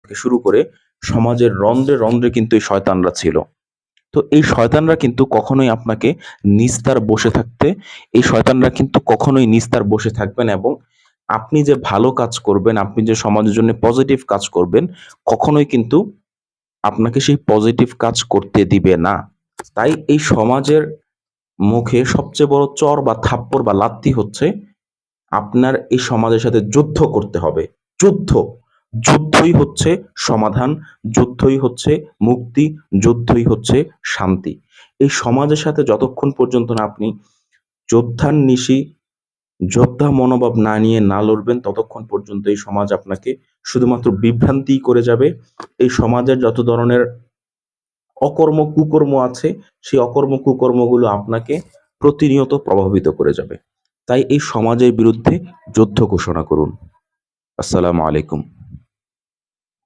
থেকে শুরু করে সমাজের রন্ধ্রে রন্ধ্রে কিন্তু এই শয়তানরা ছিল। তো এই শয়তানরা কিন্তু কখনোই আপনাকে নিস্তার বসে থাকতে এই শয়তানরা কিন্তু কখনোই নিস্তার বসে থাকবে না, এবং আপনি যে ভালো কাজ করবেন, আপনি যে সমাজের জন্য পজিটিভ কাজ করবেন, কখনোই কিন্তু আপনাকে সেই পজিটিভ কাজ করতে দিবে না। তাই এই সমাজের মুখে সবচেয়ে বড় চর বা থাপ্পড় বা লাত্তি হচ্ছে আপনার এই সমাজের সাথে যুদ্ধ করতে হবে। যুদ্ধ, যুদ্ধই হচ্ছে সমাধান, যুদ্ধই হচ্ছে মুক্তি, যুদ্ধই হচ্ছে শান্তি। এই সমাজের সাথে যতক্ষণ পর্যন্ত না আপনি যোদ্ধার নিশি যোদ্ধা মনোভাব না নিয়ে না লড়বেন, ততক্ষণ পর্যন্ত এই সমাজ আপনাকে শুধুমাত্র বিভ্রান্তিই করে যাবে। এই সমাজের যত ধরনের অকর্ম কুকর্ম আছে, সেই অকর্ম কুকর্মগুলো আপনাকে প্রতিনিয়ত প্রভাবিত করে যাবে। তাই এই সমাজের বিরুদ্ধে যুদ্ধ ঘোষণা করুন। আসসালামু আলাইকুম।